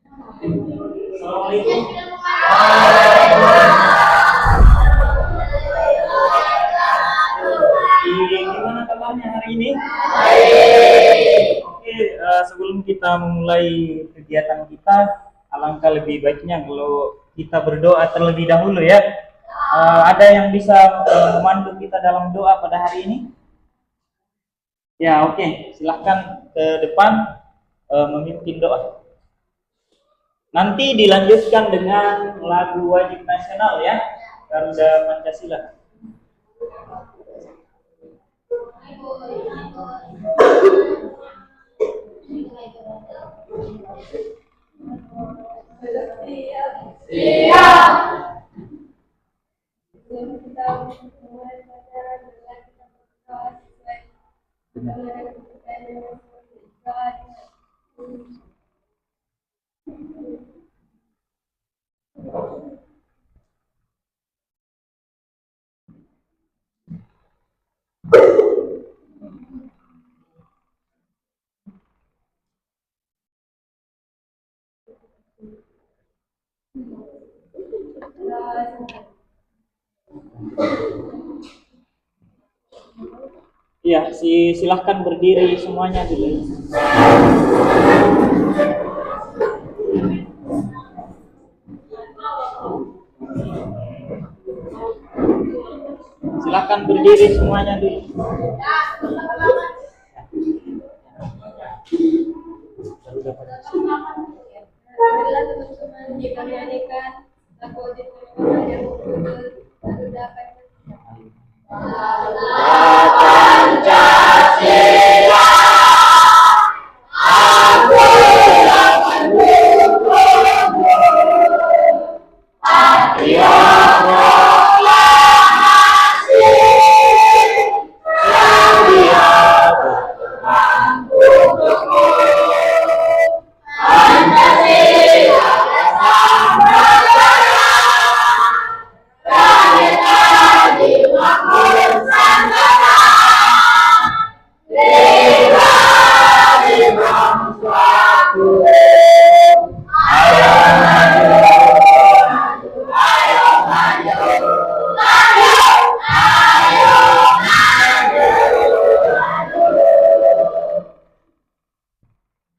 Assalamualaikum. Gimana kabarnya hari ini? Oke, sebelum kita memulai kegiatan kita, alangkah lebih baiknya kalau kita berdoa terlebih dahulu ya. Ada yang bisa memandu kita dalam doa pada hari ini? Ya, oke. Silahkan ke depan memimpin doa. Nanti dilanjutkan dengan lagu wajib nasional ya, Garuda Pancasila. Siap. Ya, silahkan berdiri semuanya dulu. Silahkan berdiri semuanya dulu.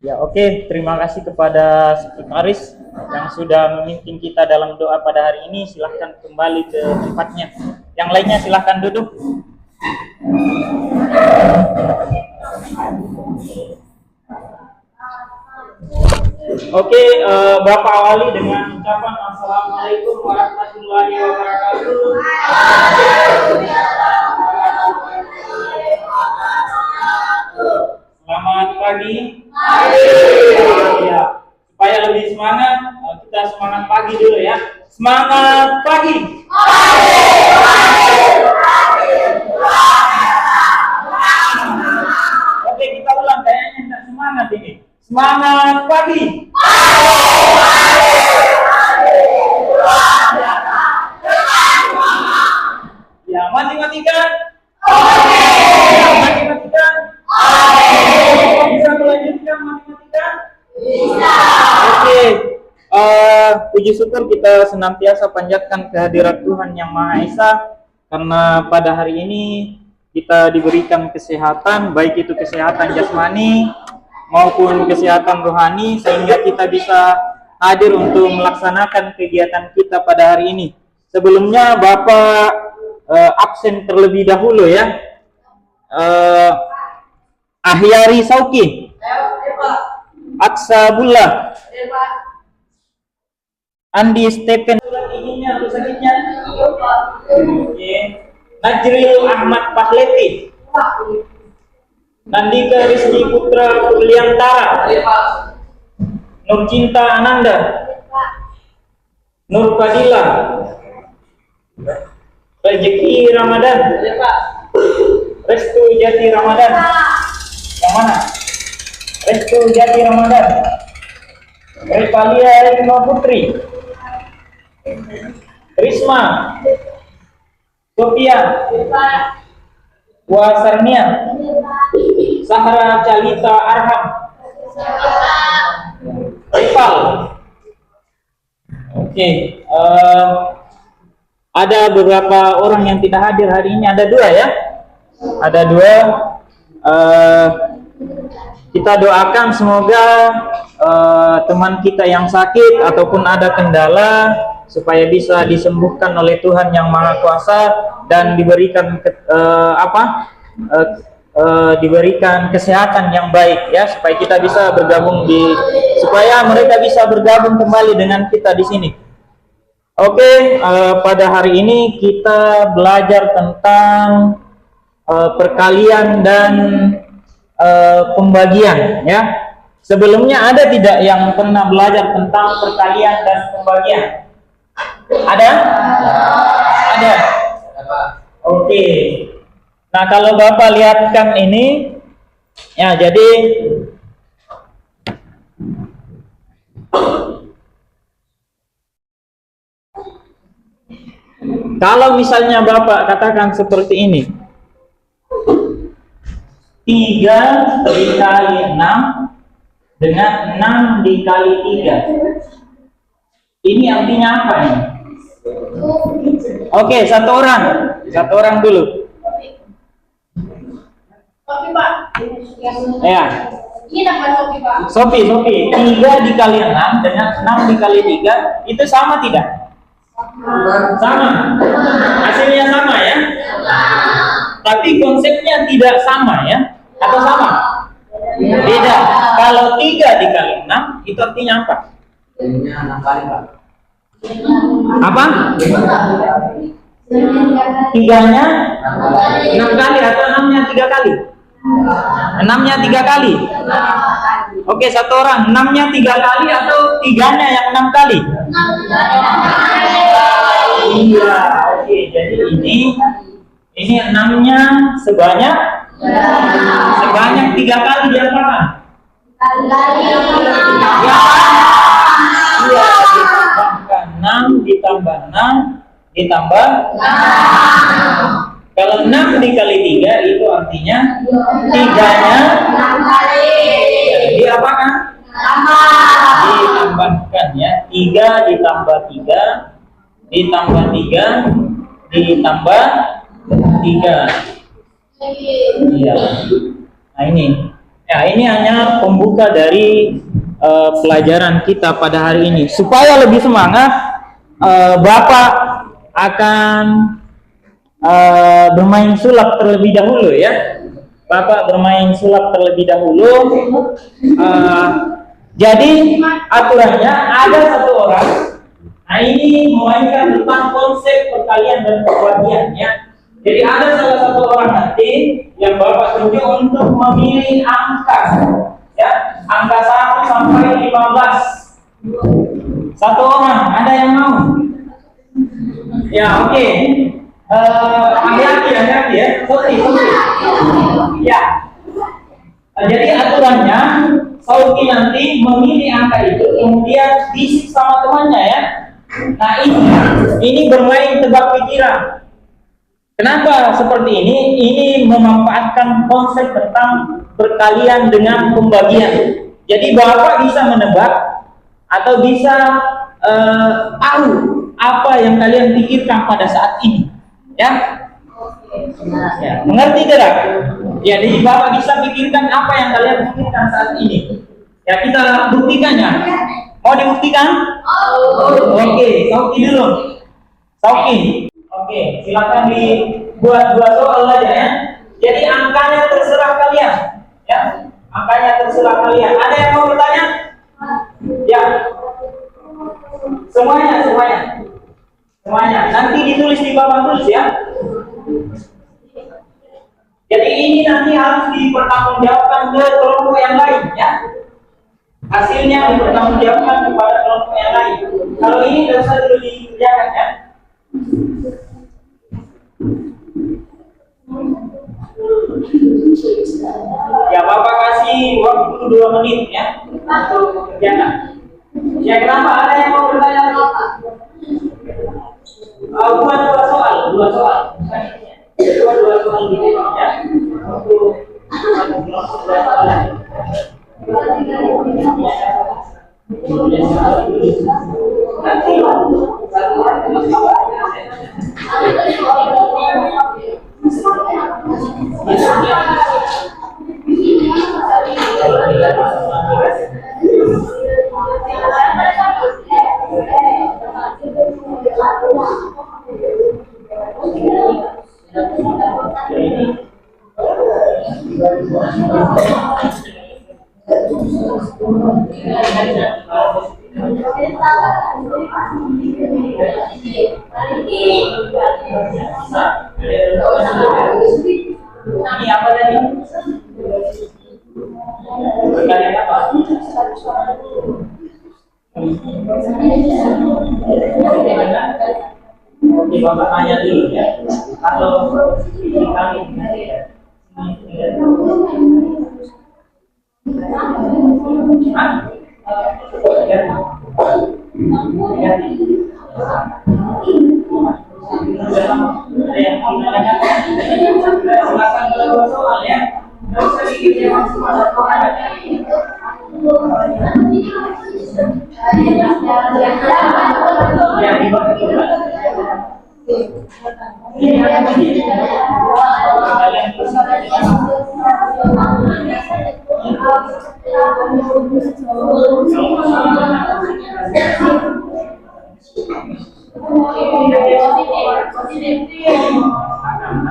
Ya, oke. Terima kasih kepada sekretaris yang sudah memimpin kita dalam doa pada hari ini. Silahkan kembali ke tempatnya. Yang lainnya silahkan duduk. Oke, Bapak awali dengan ucapan Assalamualaikum warahmatullahi wabarakatuh. Selamat pagi. Ya, supaya lebih semangat, kita semangat pagi dulu ya. Semangat pagi. Oke, kita ulang, kayaknya tidak semangat ini. Semangat pagi. Ya, matematika. Matematika. Bisa melanjutkan matematika? Bisa. Oke. Puji syukur kita senantiasa panjatkan kehadirat Tuhan Yang Maha Esa, karena pada hari ini kita diberikan kesehatan, baik itu kesehatan jasmani maupun kesehatan rohani, sehingga kita bisa hadir untuk melaksanakan kegiatan kita pada hari ini. Sebelumnya Bapak absen terlebih dahulu ya. Ahyari Sauki, Aksa Bulla, Andi Stephen. Ininya atau sakitnya? Oke. Najril Ahmad Pahleti, Nandika Rizky Putra Kuliantara, Nur Cinta Ananda, Nur Fadila, Rezeki Ramadan, Restu Jati Ramadan. Yang mana? Restu Jati Ramadan. Revalia Rima Putri, Risma, Sofia, Wasarnia, Sahra Calita Arham, Rival, Oke, ada beberapa orang yang tidak hadir hari ini, ada dua ya, ada dua. Kita doakan semoga teman kita yang sakit ataupun ada kendala supaya bisa disembuhkan oleh Tuhan yang Maha Kuasa dan diberikan diberikan kesehatan yang baik ya, supaya kita bisa bergabung supaya mereka bisa bergabung kembali dengan kita di sini. Oke, pada hari ini kita belajar tentang perkalian dan pembagian ya. Sebelumnya ada tidak yang pernah belajar tentang perkalian dan pembagian? Ada? Ada. Oke. Nah, kalau Bapak lihatkan ini ya, jadi kalau misalnya Bapak katakan seperti ini, 3 dikali 6 dengan 6 dikali 3. Ini artinya apa ini? Oke, satu orang dulu. Sopi, Pak. Ya. Ini dapat Sopi, Pak. Sopi. 3 dikali 6 dengan 6 dikali 3 itu sama tidak? Sama. Hasilnya sama ya? Tapi konsepnya tidak sama ya? Atau sama? Beda. Kalau 3 dikali 6 itu artinya apa? 6 kali, Pak. Apa? 3-nya 6 kali atau 6-nya 3 kali? 6-nya 3 kali. Oke, satu orang 6-nya 3 kali atau 3-nya yang 6 kali? Iya, oke. Jadi ini 6-nya sebanyak 3 kali diapakan? Ya. Iya, ditambahkan 6 ditambah 6 ditambah 6. Kalau 6 dikali 3 itu artinya 3-nya 6 kali. Jadi apakan? Ditambahkan ya. 3 ditambah 3 ditambah 3 ditambah 3. Iya. Nah ini. Ya, ini hanya pembuka dari pelajaran kita pada hari ini. Supaya lebih semangat, Bapak akan bermain sulap terlebih dahulu ya. Bapak bermain sulap terlebih dahulu. Jadi aturannya ada satu orang. Nah, ini memainkan tentang konsep perkalian dan pembagian ya. Jadi ada salah satu orang nanti yang Bapak tunjuk untuk memilih angka ya, angka 1 sampai 15. Satu orang, ada yang mau? Ya, oke. Hati-hati ya. Sofi. Ya. Jadi aturannya Sofi nanti memilih angka itu kemudian diisi sama temannya ya. Nah, ini bermain tebak pikiran. Kenapa seperti ini? Ini memanfaatkan konsep tentang perkalian dengan pembagian. Jadi Bapak bisa menebak atau bisa tahu apa yang kalian pikirkan pada saat ini, ya? Ya, mengerti tidak? Jadi Bapak bisa pikirkan apa yang kalian pikirkan saat ini. Ya, kita buktikan ya. Mau dibuktikan? Oke, Sauki dulu. Sauki. Oke, silakan dibuat 2 soal aja ya. Jadi angkanya terserah kalian, ya. Angkanya terserah kalian. Ada yang mau bertanya? Ya. Semuanya. Nanti ditulis di papan tulis ya. Jadi ini nanti harus dipertanggungjawabkan ke kelompok yang lain ya. Hasilnya dipertanggungjawabkan kepada kelompok yang lain. Kalau ini tidak usah dulu dikerjakan ya. Ya, Bapak kasih waktu 2 menit ya. Kerjakan. Ya, kenapa? Ada yang mau bertanya? Buat 2 soal. 2 soal gitu ya. Nanti Ini apa tadi? Kalian apa? Oke, Bapak tanya dulu ya. Kalau kami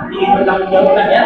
bertanggung jawabkan ya.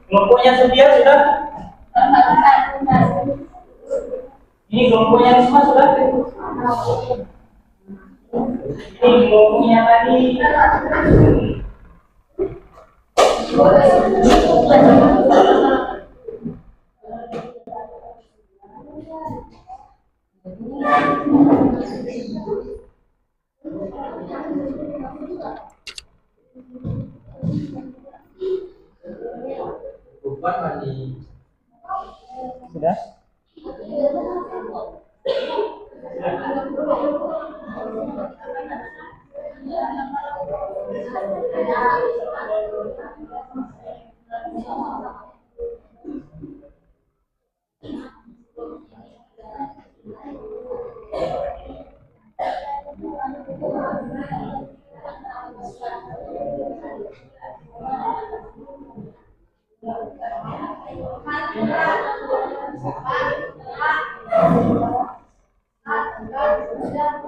Kelompoknya sedia sudah? Ini kelompoknya semua sudah? Ini kelompoknya tadi. Bukan mandi. Sudah?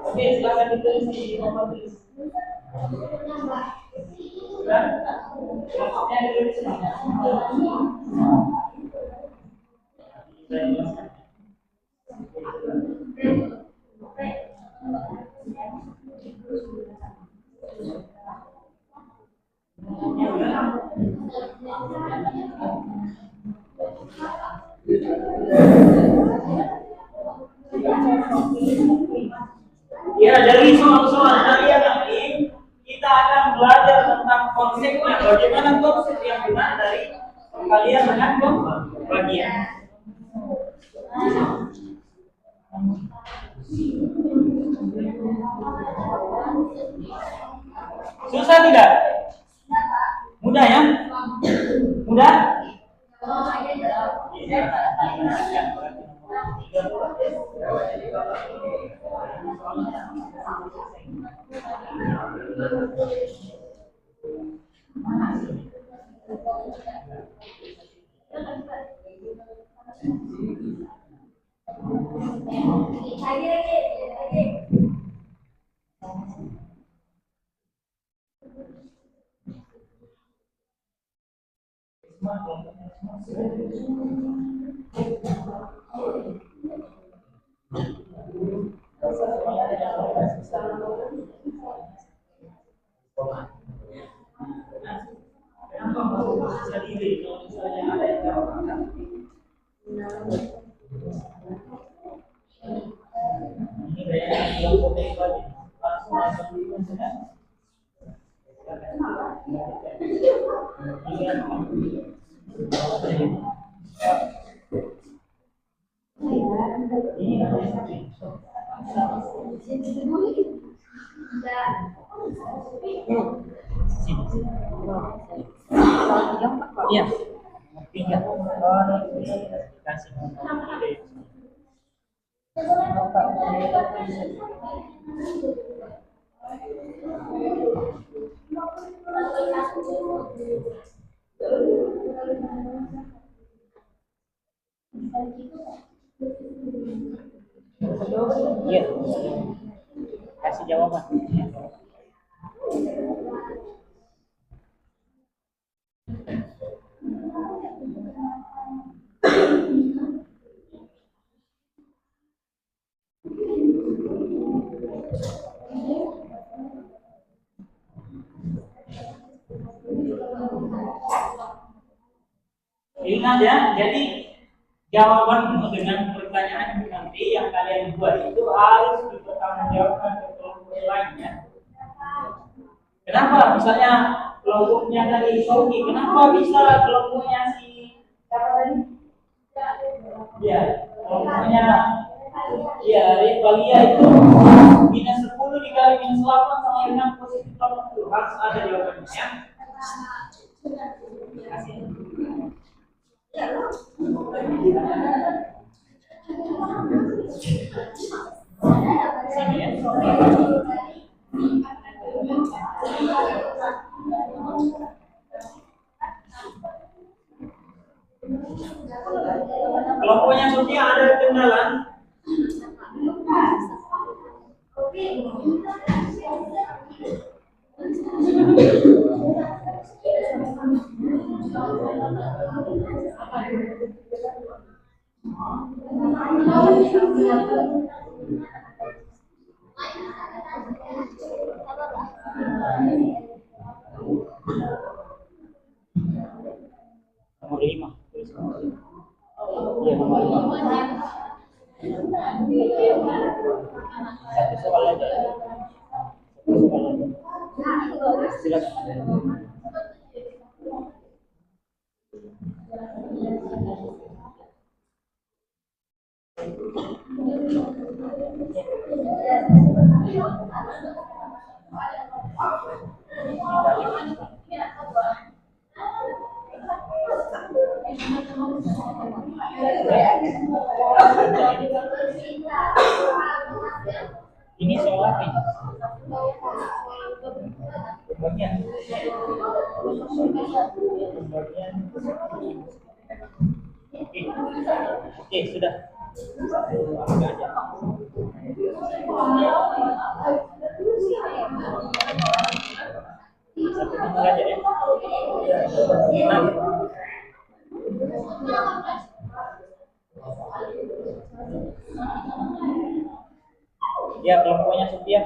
Oke, silakan ditulis di nomor tulis. Sudah? Kelompoknya ditulis semuanya. Ya, dari soal-soal kalian nanti kita akan belajar tentang konsepnya, bagaimana konsep yang benar dari kalian dengan pembagian. Susah tidak? Mudah ya? Mudah? Iya. Tiga. Kasih. Iya. Kasih jawaban. Ingat ya, jadi jawaban dengan pertanyaan nanti yang kalian buat itu harus dipertanggungjawabkan ke kelompok lainnya. Kenapa? Misalnya kelompoknya dari Soki, kenapa bisa kelompoknya si siapa tadi? Ya, kelompoknya ya Rivalia itu minus 10 dikali minus 8 sama dengan positif 80. Harus ada jawabannya ya. Sini ya. Kelompoknya Sofia ada kendala. Nomor 5. Iya, nomor 5. Satu soal aja. Silakan. Ini soal apa ini? Pembagian. Oke, sudah. Satu nomor aja ya. Ya, kelompoknya Sofia.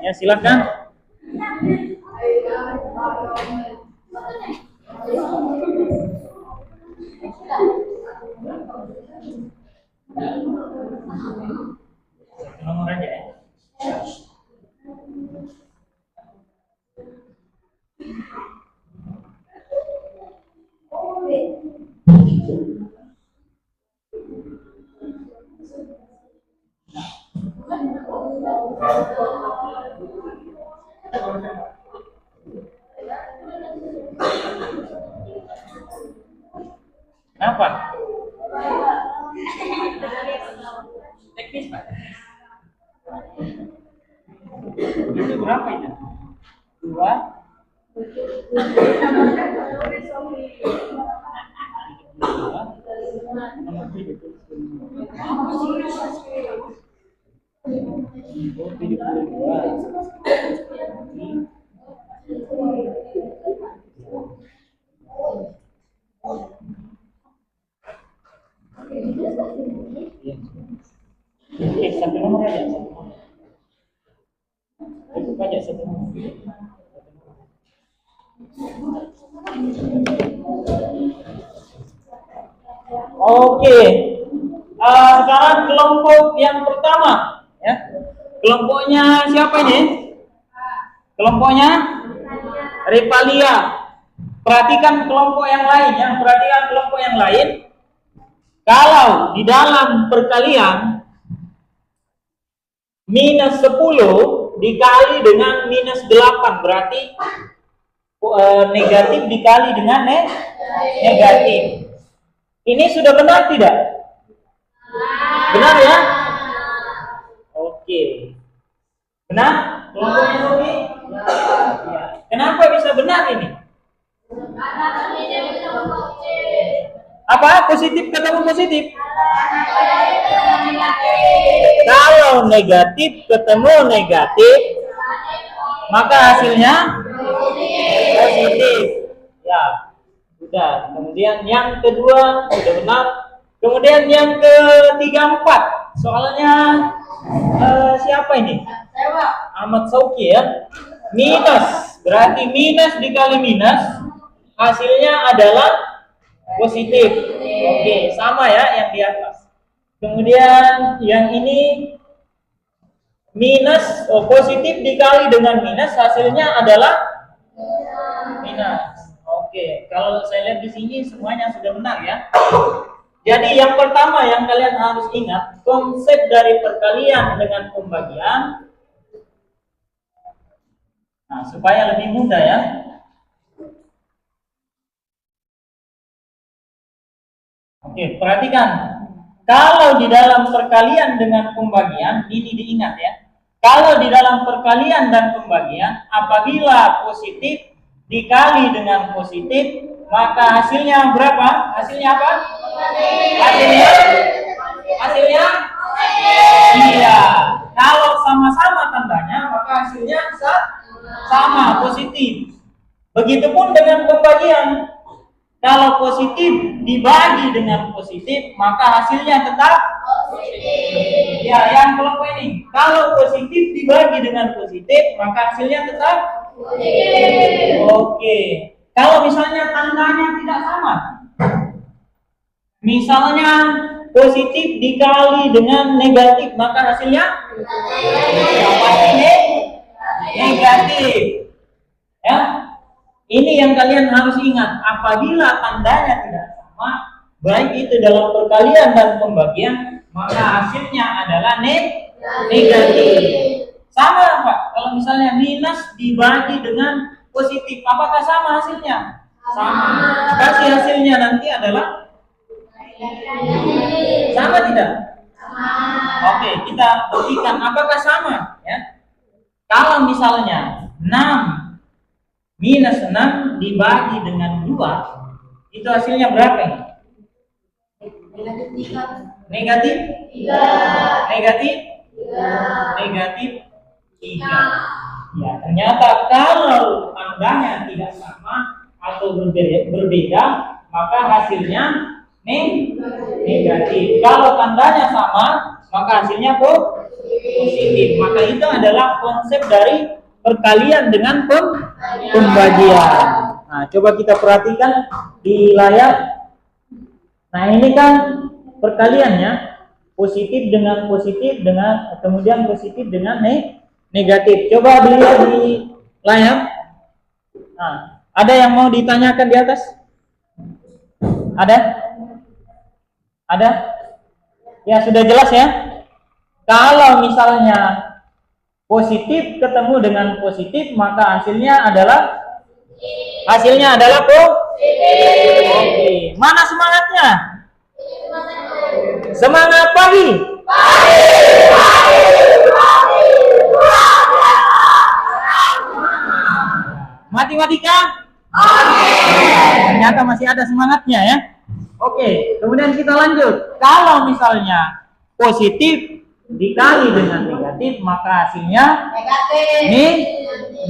Ya, silakan. Satu nomor aja ya. Kenapa? Teknis, Pak. Itu berapa itu? 2. Satu nomor aja. Cukup aja satu nomor. Oke. Sekarang kelompok yang pertama, ya. Kelompoknya siapa ini? Kelompoknya Repalia. Perhatikan kelompok yang lain, ya. Perhatikan kelompok yang lain. Kalau di dalam perkalian minus 10 dikali dengan minus 8 berarti negatif dikali dengan negatif. Ini sudah benar tidak? Benar ya? Oke. Benar? Kelompoknya Sofi? Ya. Kenapa bisa benar ini? Apa? Positif ketemu positif? Kalau negatif ketemu negatif, maka hasilnya positif. Ya, sudah. Kemudian yang kedua sudah benar. Kemudian yang ketiga, 4. Soalnya siapa ini? Ahmad Sauki ya. Minus, berarti minus dikali minus, hasilnya adalah positif. Oke, sama ya yang di atas. Kemudian yang ini minus, positif dikali dengan minus, hasilnya adalah minus. Oke, kalau saya lihat di sini semuanya sudah benar ya. Jadi yang pertama yang kalian harus ingat, konsep dari perkalian dengan pembagian. Nah, supaya lebih mudah ya. Oke, perhatikan. Kalau di dalam perkalian dengan pembagian, ini diingat ya. Kalau di dalam perkalian dan pembagian, apabila positif dikali dengan positif, maka hasilnya berapa? Hasilnya apa? Hasilnya? Iya. Kalau sama-sama tandanya, maka hasilnya sama, positif. Begitupun dengan pembagian. Kalau positif dibagi dengan positif, maka hasilnya tetap positif. Ya, yang kelompok ini. Kalau positif dibagi dengan positif, maka hasilnya tetap positif. Oke. Kalau misalnya tandanya tidak sama, misalnya positif dikali dengan negatif, maka hasilnya pasti negatif. Ya. Ini yang kalian harus ingat, apabila tandanya tidak sama, baik itu dalam perkalian dan pembagian, maka hasilnya adalah negatif. Sama Pak, kalau misalnya minus dibagi dengan positif, apakah sama hasilnya? Sama. Kasih hasilnya nanti adalah sama tidak? Oke, kita buktikan apakah sama ya. Kalau misalnya 6 minus 6 dibagi dengan 2, itu hasilnya berapa? Negatif 3. Negatif 3. Ya, ternyata kalau tandanya tidak sama atau berbeda, maka hasilnya negatif. Kalau tandanya sama, maka hasilnya positif. Maka itu adalah konsep dari perkalian dengan pembagian. Nah, coba kita perhatikan di layar. Nah, ini kan perkaliannya, positif dengan kemudian positif dengan negatif. Coba dilihat di layar. Nah, ada yang mau ditanyakan di atas? Ada? Ada? Ya, sudah jelas ya. Kalau misalnya positif ketemu dengan positif, maka hasilnya adalah positif. Oke, mana semangatnya? Semangat pagi. Matematika? Ternyata masih ada semangatnya ya. Oke, kemudian kita lanjut. Kalau misalnya positif dikali dengan negatif, maka hasilnya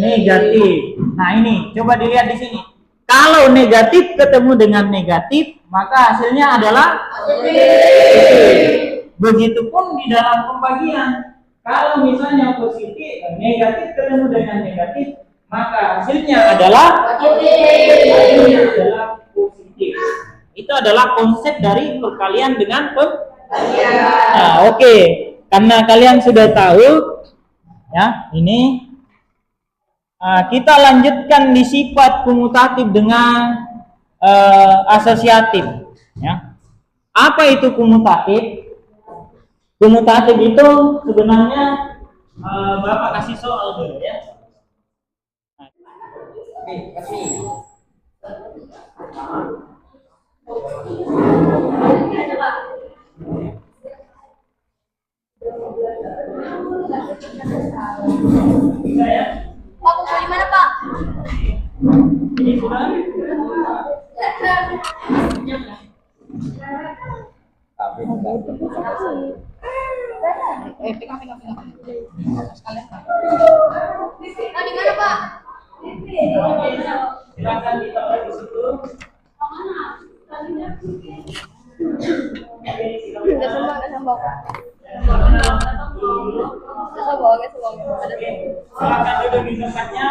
negatif. Nah, ini coba dilihat di sini. Kalau negatif ketemu dengan negatif, maka hasilnya adalah positif. Begitupun di dalam pembagian. Kalau misalnya negatif ketemu dengan negatif, maka hasilnya adalah positif. Itu adalah konsep dari perkalian dengan pembagian. Nah, oke. Karena kalian sudah tahu ya, ini kita lanjutkan di sifat komutatif dengan asosiatif ya. Apa itu komutatif? Komutatif itu sebenarnya Bapak kasih soal dulu ya. Bisa ya? Pak, kumpul di mana, Pak? Ini sudah. Pegang. Sekalian, Pak. Nah, di mana, Pak? Silakan ditaruh di situ. Udah sembang. Silakan duduk di tempatnya.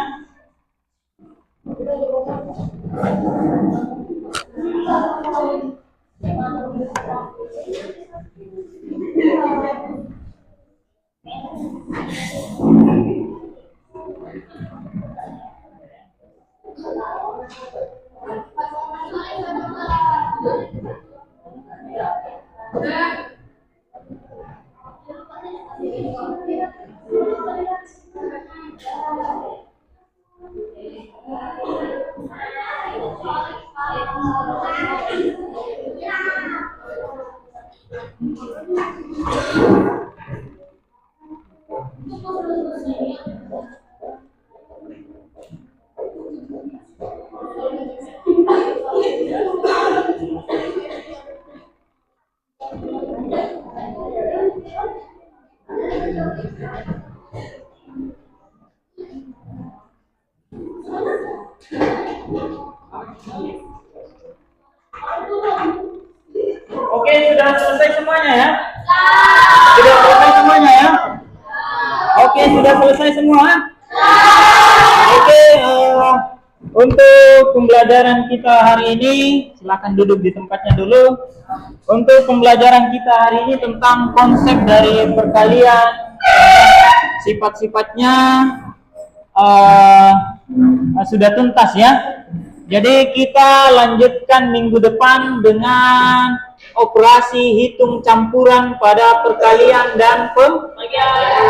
Oke, sudah selesai semuanya ya? Sudah selesai semuanya ya? Oke, sudah selesai semua? Oke, untuk pembelajaran kita hari ini, silakan duduk di tempatnya dulu. Untuk pembelajaran kita hari ini tentang konsep dari perkalian, sifat-sifatnya sudah tuntas ya. Jadi kita lanjutkan minggu depan dengan operasi hitung campuran pada perkalian dan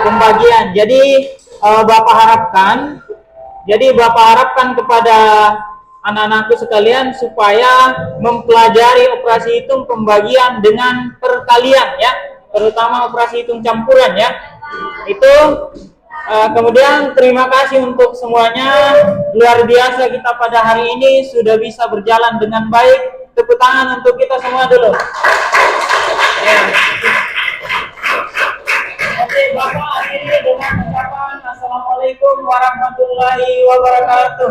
pembagian. Jadi Bapak harapkan kepada anak-anakku sekalian supaya mempelajari operasi hitung pembagian dengan perkalian ya, terutama operasi hitung campuran ya. Itu kemudian terima kasih untuk semuanya. Luar biasa kita pada hari ini sudah bisa berjalan dengan baik. Tepuk tangan untuk kita semua dulu. Ya. Oke, Bapak akhiri dengan ucapan Assalamualaikum warahmatullahi wabarakatuh.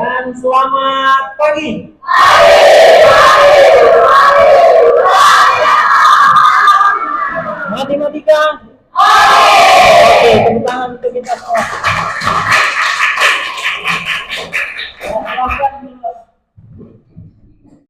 Dan selamat pagi. Matematika. Oke, tepuk tangan untuk kita semua.